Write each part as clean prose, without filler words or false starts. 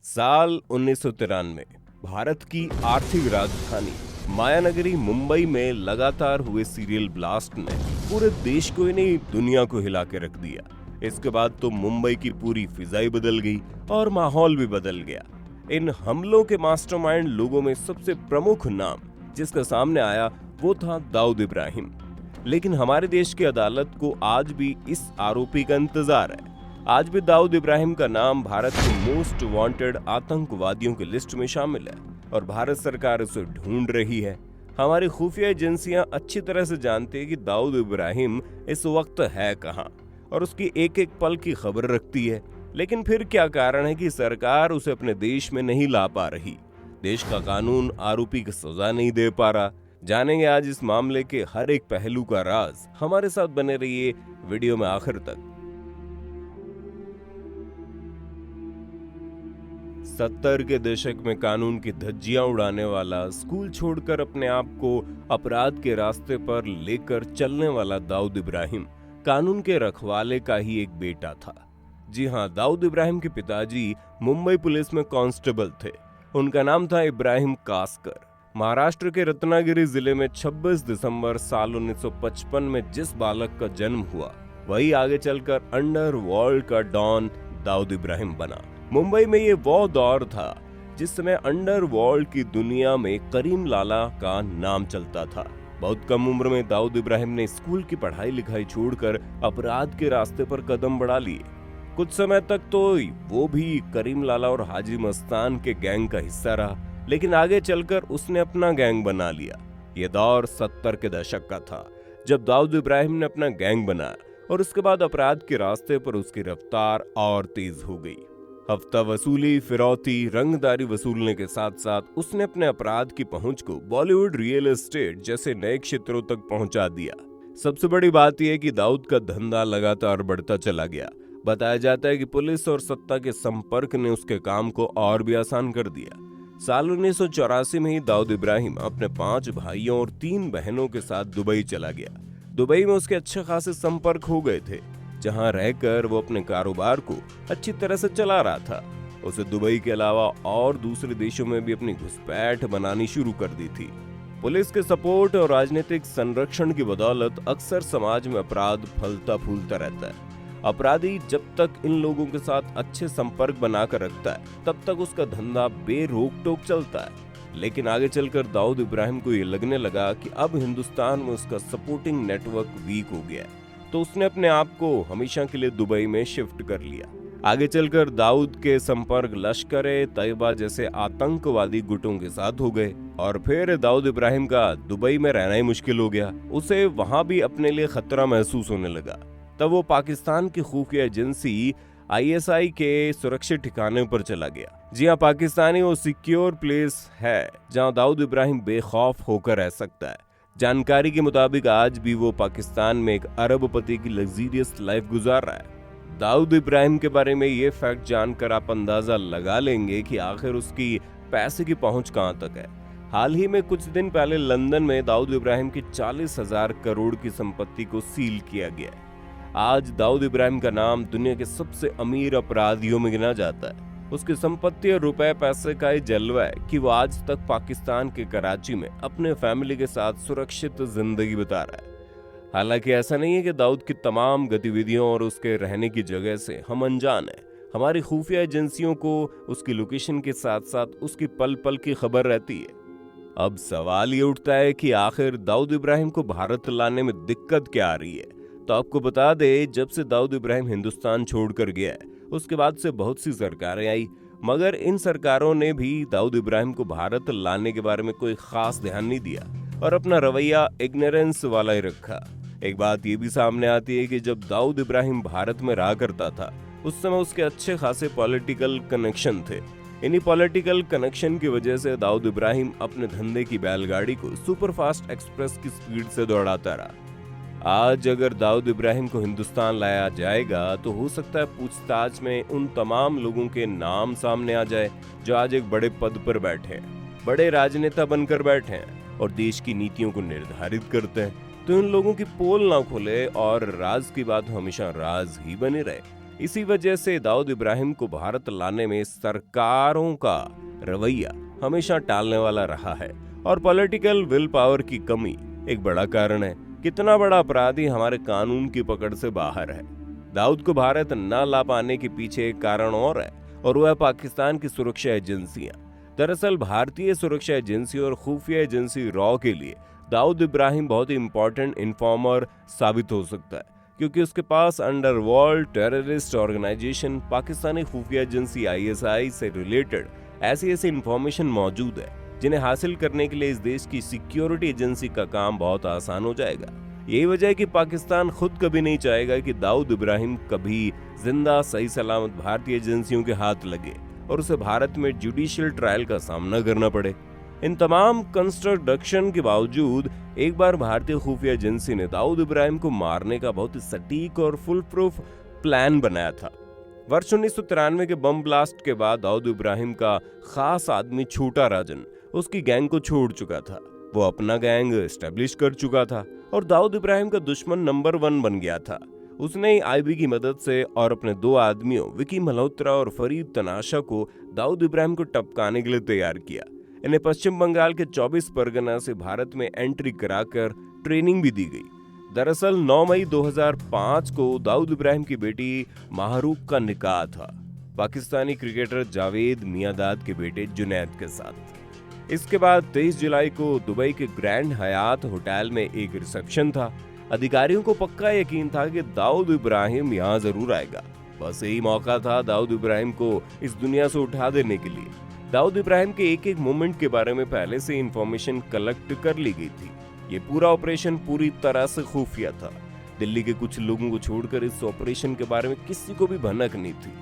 साल 1993 भारत की आर्थिक राजधानी मायानगरी मुंबई में लगातार हुए सीरियल ब्लास्ट ने पूरे देश को ही नहीं दुनिया को हिला के रख दिया। इसके बाद तो मुंबई की पूरी फिजाई बदल गई और माहौल भी बदल गया। इन हमलों के मास्टरमाइंड लोगों में सबसे प्रमुख नाम जिसका सामने आया वो था दाऊद इब्राहिम। लेकिन हमारे देश की अदालत को आज भी इस आरोपी का इंतजार है। आज भी दाऊद इब्राहिम का नाम भारत के मोस्ट वांटेड आतंकवादियों की लिस्ट में शामिल है और भारत सरकार उसे ढूंढ रही है। हमारी खुफिया एजेंसियां अच्छी तरह से जानती है कि दाऊद इब्राहिम इस वक्त है कहां और उसकी एक एक पल की खबर रखती है। लेकिन फिर क्या कारण है कि सरकार उसे अपने देश में नहीं ला पा रही? देश का कानून आरोपी को सजा नहीं दे पा रहा। जानेंगे आज इस मामले के हर एक पहलू का राज। हमारे साथ बने रहिए वीडियो में आखिर तक। 70 के दशक में कानून की धज्जियां उड़ाने वाला, स्कूल छोड़कर अपने आप को अपराध के रास्ते पर लेकर चलने वाला दाऊद इब्राहिम कानून के रखवाले का ही एक बेटा था। जी हां, दाऊद इब्राहिम के पिताजी मुंबई पुलिस में कांस्टेबल थे। उनका नाम था इब्राहिम कासकर। महाराष्ट्र के रत्नागिरी जिले में 26 दिसंबर साल 1955 में जिस बालक का जन्म हुआ वही आगे चलकर अंडरवर्ल्ड का डॉन दाऊद इब्राहिम बना। मुंबई में ये वो दौर था जिस समय अंडरवर्ल्ड की दुनिया में करीम लाला का नाम चलता था। बहुत कम उम्र में दाऊद इब्राहिम ने स्कूल की पढ़ाई लिखाई छोड़कर अपराध के रास्ते पर कदम बढ़ा लिए। कुछ समय तक तो वो भी करीम लाला और हाजी मस्तान के गैंग का हिस्सा रहा, लेकिन आगे चलकर उसने अपना गैंग बना लिया। ये दौर 70 के दशक का था जब दाऊद इब्राहिम ने अपना गैंग बनाया और उसके बाद अपराध के रास्ते पर उसकी रफ्तार और तेज हो गई। हफ्ता वसूली, फिरौती, रंगदारी वसूलने के साथ साथ उसने अपने अपराध की पहुंच को बॉलीवुड, रियल एस्टेट जैसे नए क्षेत्रों तक पहुंचा दिया। सबसे बड़ी बात यह कि दाऊद का धंधा लगातार बढ़ता चला गया। बताया जाता है कि पुलिस और सत्ता के संपर्क ने उसके काम को और भी आसान कर दिया। साल 1984 में ही दाऊद इब्राहिम अपने 5 भाइयों और 3 बहनों के साथ दुबई चला गया। दुबई में उसके अच्छे खासे संपर्क हो गए थे, जहां रहकर वो अपने कारोबार को अच्छी तरह से चला रहा था। उसे दुबई के अलावा और दूसरे देशों में भी अपनी घुसपैठ बनानी शुरू कर दी थी। पुलिस के सपोर्ट और राजनीतिक संरक्षण की बदौलत अक्सर समाज में अपराध फलता फूलता रहता है। अपराधी जब तक इन लोगों के साथ अच्छे संपर्क बनाकर रखता है तब तक उसका धंधा बेरोक टोक चलता है। लेकिन आगे चलकर दाऊद इब्राहिम को ये लगने लगा कि अब हिंदुस्तान में उसका सपोर्टिंग नेटवर्क वीक हो गया है, तो उसने अपने आप को हमेशा के लिए दुबई में शिफ्ट कर लिया। आगे चलकर दाऊद के संपर्क लश्कर-ए-तैयबा जैसे आतंकवादी गुटों के साथ हो गए और फिर दाऊद इब्राहिम का दुबई में रहना ही मुश्किल हो गया। उसे वहां भी अपने लिए खतरा महसूस होने लगा। तब वो पाकिस्तान की खुफिया एजेंसी ISI के सुरक्षित ठिकाने पर चला गया। जी हाँ, पाकिस्तानी वो सिक्योर प्लेस है जहाँ दाऊद इब्राहिम बेखौफ होकर रह सकता है। जानकारी के मुताबिक आज भी वो पाकिस्तान में एक अरबपति की लग्जरियस लाइफ गुजार रहा है। दाऊद इब्राहिम के बारे में ये फैक्ट जानकर आप अंदाजा लगा लेंगे कि आखिर उसकी पैसे की पहुंच कहां तक है। हाल ही में कुछ दिन पहले लंदन में दाऊद इब्राहिम की 40,000 करोड़ की संपत्ति को सील किया गया है। आज दाऊद इब्राहिम का नाम दुनिया के सबसे अमीर अपराधियों में गिना जाता है। उसकी संपत्ति और रुपए पैसे का ये जलवा है कि वो आज तक पाकिस्तान के कराची में अपने फैमिली के साथ सुरक्षित जिंदगी बिता रहा है। हालांकि ऐसा नहीं है कि दाऊद की तमाम गतिविधियों और उसके रहने की जगह से हम अनजान हैं। हमारी खुफिया एजेंसियों को उसकी लोकेशन के साथ साथ उसकी पल पल की खबर रहती है। अब सवाल ये उठता है कि आखिर दाऊद इब्राहिम को भारत लाने में दिक्कत क्या आ रही है? तो आपको बता दे, जब से दाऊद इब्राहिम हिंदुस्तान छोड़कर गया है उसके बाद से बहुत सी सरकारें आई, मगर इन सरकारों ने भी दाऊद इब्राहिम को भारत लाने के बारे में कोई खास ध्यान नहीं दिया और अपना रवैया इग्नोरेंस वाला ही रखा। एक बात ये भी सामने आती है कि जब दाऊद इब्राहिम भारत में रहा करता था उस समय उसके अच्छे खासे पॉलिटिकल कनेक्शन थे। इन्हीं पॉलिटिकल कनेक्शन की वजह से दाऊद इब्राहिम अपने धंधे की बैलगाड़ी को सुपरफास्ट एक्सप्रेस की स्पीड से दौड़ाता रहा। आज अगर दाऊद इब्राहिम को हिंदुस्तान लाया जाएगा तो हो सकता है पूछताछ में उन तमाम लोगों के नाम सामने आ जाए जो आज एक बड़े पद पर बैठे हैं, बड़े राजनेता बनकर बैठे हैं और देश की नीतियों को निर्धारित करते हैं। तो इन लोगों की पोल ना खुले और राज की बात हमेशा राज ही बनी रहे। इसी वजह से दाऊद इब्राहिम को भारत लाने में सरकारों का रवैया हमेशा टालने वाला रहा है और पॉलिटिकल विल पावर की कमी एक बड़ा कारण है। कितना बड़ा अपराधी हमारे कानून की पकड़ से बाहर है। दाऊद को भारत न ला पाने के पीछे एक कारण और है और वह पाकिस्तान की सुरक्षा एजेंसियां। दरअसल भारतीय सुरक्षा एजेंसी और खुफिया एजेंसी रॉ के लिए दाऊद इब्राहिम बहुत ही इंपॉर्टेंट इन्फॉर्मर साबित हो सकता है, क्योंकि उसके पास अंडरवर्ल्ड टेररिस्ट ऑर्गेनाइजेशन पाकिस्तानी खुफिया एजेंसी ISI से रिलेटेड ऐसी इंफॉर्मेशन मौजूद है जिन्हें हासिल करने के लिए इस देश की सिक्योरिटी एजेंसी का काम बहुत आसान हो जाएगा। यही वजह है कि पाकिस्तान खुद कभी नहीं चाहेगा कि दाऊद इब्राहिम कभी जिंदा सही सलामत भारतीय एजेंसियों के हाथ लगे और उसे भारत में जुडिशियल ट्रायल का सामना करना पड़े। इन तमाम कंस्ट्रक्शन के बावजूद एक बार भारतीय खुफिया एजेंसी ने दाऊद इब्राहिम को मारने का बहुत ही सटीक और फुल प्रूफ प्लान बनाया था। वर्ष 1993 के बम ब्लास्ट के बाद दाऊद इब्राहिम का खास आदमी छोटा राजन उसकी गैंग को छोड़ चुका था। वो अपना गैंग एस्टेब्लिश कर चुका था और दाऊद इब्राहिम का दुश्मन नंबर 1 बन गया था। उसने IB की मदद से और अपने 2 आदमियों विकी मल्होत्रा और फरीद तनाशा को दाऊद इब्राहिम को टपकाने के लिए तैयार किया। इन्हें पश्चिम बंगाल के 24 परगना से भारत में एंट्री कराकर ट्रेनिंग भी दी गई। दरअसल 9 मई 2005 को दाऊद इब्राहिम की बेटी माहरूक का निकाह था पाकिस्तानी क्रिकेटर जावेद मियांदाद के बेटे जुनैद के साथ। इसके बाद 23 जुलाई को दुबई के ग्रैंड हयात होटल में एक रिसेप्शन था। अधिकारियों को पक्का यकीन था कि दाऊद इब्राहिम यहाँ जरूर आएगा। बस यही मौका था दाऊद इब्राहिम को इस दुनिया से उठा देने के लिए। दाऊद इब्राहिम के एक मोमेंट के बारे में पहले से इंफॉर्मेशन कलेक्ट कर ली गई थी। ये पूरा ऑपरेशन पूरी तरह से खुफिया था। दिल्ली के कुछ लोगों को छोड़कर इस ऑपरेशन के बारे में किसी को भी भनक नहीं थी।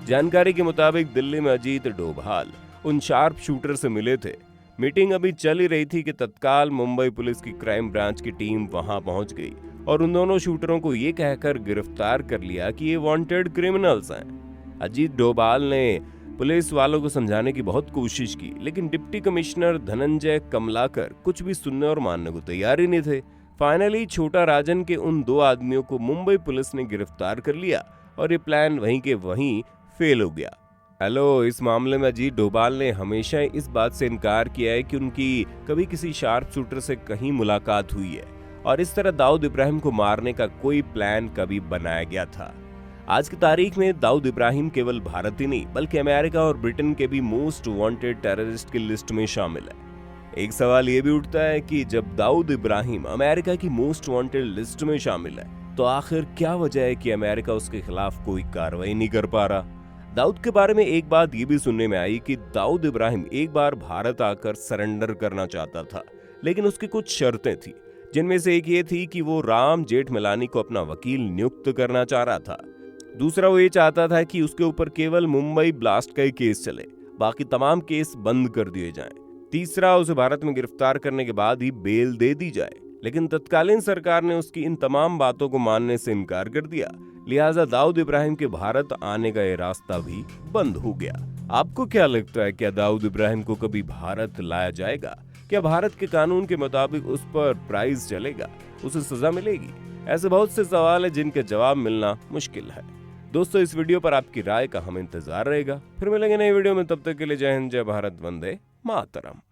जानकारी के मुताबिक दिल्ली में अजीत डोभाल उन शार्प शूटर से मिले थे। मीटिंग अभी चल ही रही थी कि तत्काल मुंबई पुलिस की क्राइम ब्रांच की टीम वहां पहुंच गई और उन दोनों शूटरों को ये कहकर गिरफ्तार कर लिया कि ये वांटेड क्रिमिनल्स हैं। अजीत डोभाल ने पुलिस वालों को समझाने की बहुत कोशिश की, लेकिन डिप्टी कमिश्नर धनंजय कमलाकर कुछ भी सुनने और मानने को तैयार ही नहीं थे। फाइनली छोटा राजन के उन 2 आदमियों को मुंबई पुलिस ने गिरफ्तार कर लिया और ये प्लान वहीं के वहीं फेल हो गया। इस मामले में अजीत डोभाल ने हमेशा इस बात से इनकार किया है कि उनकी कभी किसी शार्प शूटर से कहीं मुलाकात हुई है और इस तरह दाऊद इब्राहिम को मारने का कोई प्लान कभी बनाया गया था। आज की तारीख में दाऊद इब्राहिम केवल भारत ही नहीं बल्कि अमेरिका और ब्रिटेन के भी मोस्ट वांटेड टेररिस्ट की लिस्ट में शामिल है। एक सवाल ये भी उठता है कि जब दाऊद इब्राहिम अमेरिका की मोस्ट वांटेड लिस्ट में शामिल है तो आखिर क्या वजह है कि अमेरिका उसके खिलाफ कोई कार्रवाई नहीं कर पा रहा। दाऊद के बारे में एक बात ये भी सुनने में आई कि दाऊद इब्राहिम एक बार भारत आकर सरेंडर करना चाहता था, लेकिन उसकी कुछ शर्तें थी, जिनमें से एक ये थी कि वो राम जेठमलानी को अपना वकील नियुक्त करना चाह रहा था। दूसरा, वो ये चाहता था कि उसके ऊपर केवल मुंबई ब्लास्ट का ही केस चले, बाकी तमाम केस बंद कर दिए जाएं। तीसरा, उसे भारत में गिरफ्तार करने के बाद ही बेल दे दी जाए, लेकिन तत्कालीन सरकार ने उसकी इन तमाम बातों को मानने से इनकार कर दिया। लिहाजा दाऊद इब्राहिम के भारत आने का ये रास्ता भी बंद हो गया। आपको क्या लगता है, क्या दाऊद इब्राहिम को कभी भारत लाया जाएगा? क्या भारत के कानून के मुताबिक उस पर प्राइस चलेगा, उसे सजा मिलेगी? ऐसे बहुत से सवाल हैं जिनके जवाब मिलना मुश्किल है। दोस्तों, इस वीडियो पर आपकी राय का हमें इंतजार रहेगा। फिर मिलेंगे नई वीडियो में, तब तक के लिए जय हिंद, जय भारत, वंदे मातरम।